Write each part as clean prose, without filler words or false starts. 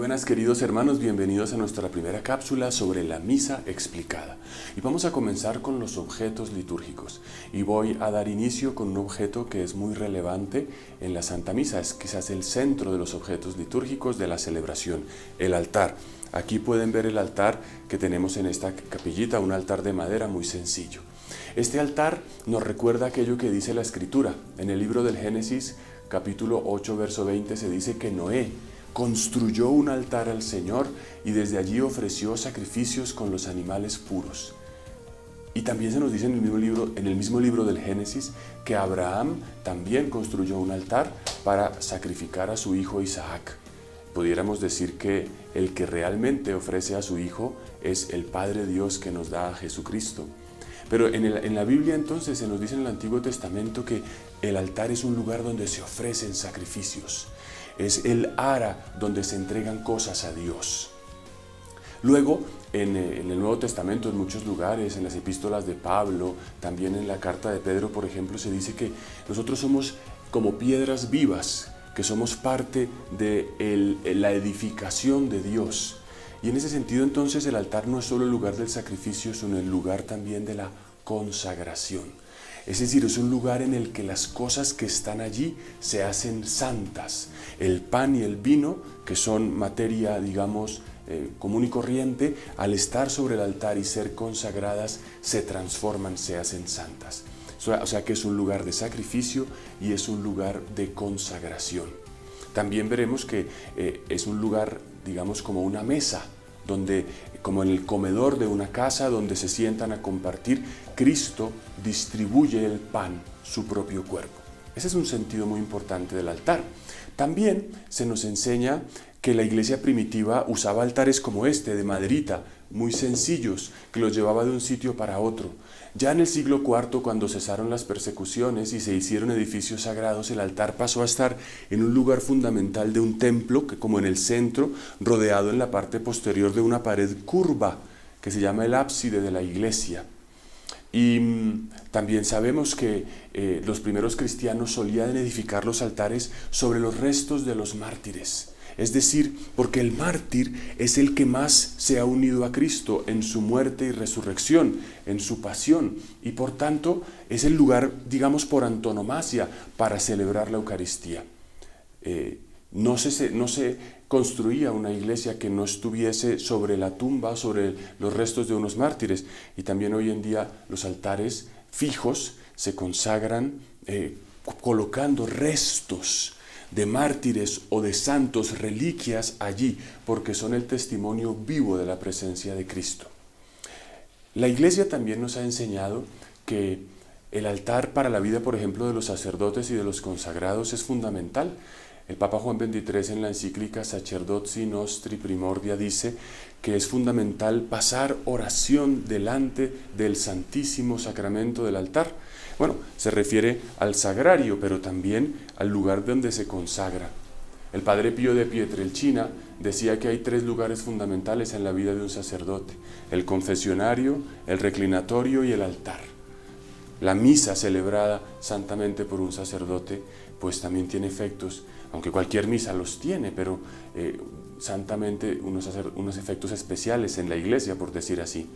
buenas, queridos hermanos, bienvenidos a nuestra primera cápsula sobre la misa explicada. Y vamos a comenzar con los objetos litúrgicos. Y voy a dar inicio con un objeto que es muy relevante en la Santa Misa, es quizás el centro de los objetos litúrgicos de la celebración, el altar. Aquí pueden ver el altar que tenemos en esta capillita, un altar de madera muy sencillo. Este altar nos recuerda aquello que dice la Escritura. En el libro del Génesis, capítulo 8, verso 20, se dice que Noé construyó un altar al Señor y desde allí ofreció sacrificios con los animales puros. Y también se nos dice en el mismo libro del Génesis que Abraham también construyó un altar para sacrificar a su hijo Isaac. Pudiéramos decir que el que realmente ofrece a su hijo es el Padre Dios que nos da a Jesucristo. Pero en la Biblia entonces se nos dice en el Antiguo Testamento que el altar es un lugar donde se ofrecen sacrificios. Es el ara donde se entregan cosas a Dios. Luego, en el Nuevo Testamento, en muchos lugares, en las epístolas de Pablo, también en la carta de Pedro, por ejemplo, se dice que nosotros somos como piedras vivas, que somos parte de la edificación de Dios. Y en ese sentido, entonces, el altar no es solo el lugar del sacrificio, sino el lugar también de la consagración. Es decir, es un lugar en el que las cosas que están allí se hacen santas. El pan y el vino, que son materia, digamos, común y corriente, al estar sobre el altar y ser consagradas, se transforman, se hacen santas. O sea que es un lugar de sacrificio y es un lugar de consagración. También veremos que es un lugar, digamos, como una mesa, donde, como en el comedor de una casa donde se sientan a compartir, Cristo distribuye el pan, su propio cuerpo. Ese es un sentido muy importante del altar. También se nos enseña que la iglesia primitiva usaba altares como este, de maderita, muy sencillos, que los llevaba de un sitio para otro. Ya en el siglo IV, cuando cesaron las persecuciones y se hicieron edificios sagrados, el altar pasó a estar en un lugar fundamental de un templo, que como en el centro, rodeado en la parte posterior de una pared curva, que se llama el ábside de la iglesia. Y también sabemos que los primeros cristianos solían edificar los altares sobre los restos de los mártires. Es decir, porque el mártir es el que más se ha unido a Cristo en su muerte y resurrección, en su pasión, y por tanto es el lugar, digamos, por antonomasia para celebrar la Eucaristía. No se construía una iglesia que no estuviese sobre la tumba, sobre los restos de unos mártires, y también hoy en día los altares fijos se consagran colocando restos de mártires o de santos, reliquias allí, porque son el testimonio vivo de la presencia de Cristo. La Iglesia también nos ha enseñado que el altar para la vida, por ejemplo, de los sacerdotes y de los consagrados es fundamental. El Papa Juan XXIII en la encíclica Sacerdotisi Nostri Primordia dice que es fundamental pasar oración delante del Santísimo Sacramento del altar. Bueno, se refiere al sagrario, pero también al lugar donde se consagra. El padre Pío de Pietrelcina decía que hay 3 lugares fundamentales en la vida de un sacerdote: el confesionario, el reclinatorio y el altar. La misa celebrada santamente por un sacerdote, pues también tiene efectos, aunque cualquier misa los tiene, pero santamente unos efectos especiales en la iglesia, por decir así.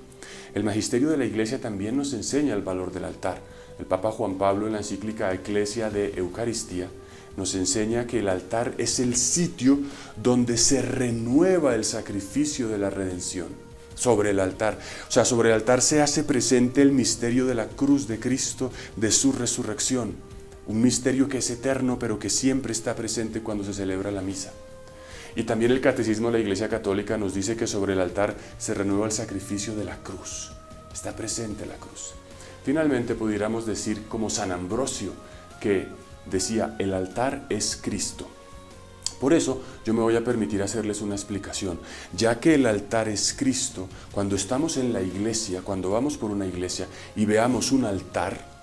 El magisterio de la iglesia también nos enseña el valor del altar. El Papa Juan Pablo en la encíclica Ecclesia de Eucaristía nos enseña que el altar es el sitio donde se renueva el sacrificio de la redención. Sobre el altar, o sea, sobre el altar se hace presente el misterio de la cruz de Cristo, de su resurrección. Un misterio que es eterno, pero que siempre está presente cuando se celebra la misa. Y también el Catecismo de la Iglesia Católica nos dice que sobre el altar se renueva el sacrificio de la cruz. Está presente la cruz. Finalmente pudiéramos decir como San Ambrosio, que decía: el altar es Cristo. Por eso yo me voy a permitir hacerles una explicación. Ya que el altar es Cristo, cuando estamos en la iglesia, cuando vamos por una iglesia y veamos un altar,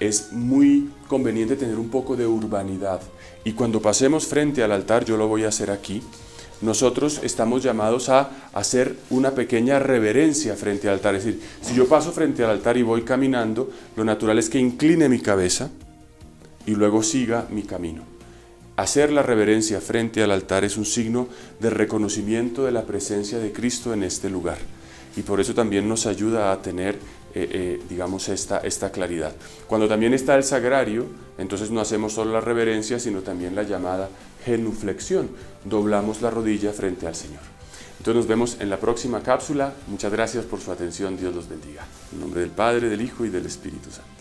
es muy conveniente tener un poco de urbanidad. Y cuando pasemos frente al altar, yo lo voy a hacer aquí, nosotros estamos llamados a hacer una pequeña reverencia frente al altar. Es decir, si yo paso frente al altar y voy caminando, lo natural es que incline mi cabeza y luego siga mi camino. Hacer la reverencia frente al altar es un signo de reconocimiento de la presencia de Cristo en este lugar. Y por eso también nos ayuda a tener, digamos, esta claridad. Cuando también está el sagrario, entonces no hacemos solo la reverencia, sino también la llamada genuflexión. Doblamos la rodilla frente al Señor. Entonces nos vemos en la próxima cápsula. Muchas gracias por su atención. Dios los bendiga. En nombre del Padre, del Hijo y del Espíritu Santo.